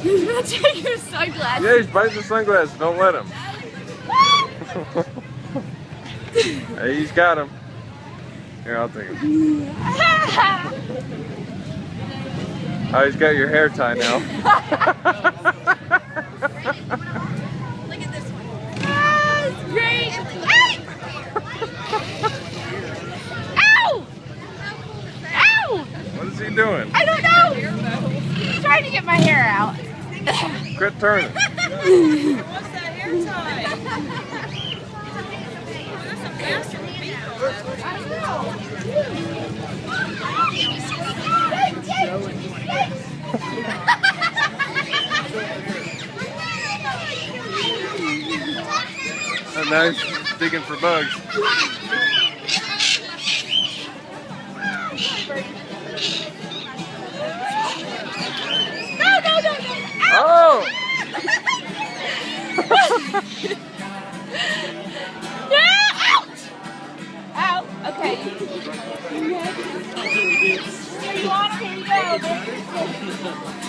He's gonna take your sunglasses. Yeah, he's biting the sunglasses. Don't let him. Hey, he's got him. Here, I'll take him. Oh, he's got your hair tie now. Look at this one. Ah, it's great. Hey! Ow! Ow! What is he doing? I don't know. He's trying to get my hair out. Quit turning. What's that hair tie? There's some faster feet on that. I know. And now he's digging for bugs. No. Oh! Yeah, ouch! Ow, okay. Here you want him, here you go.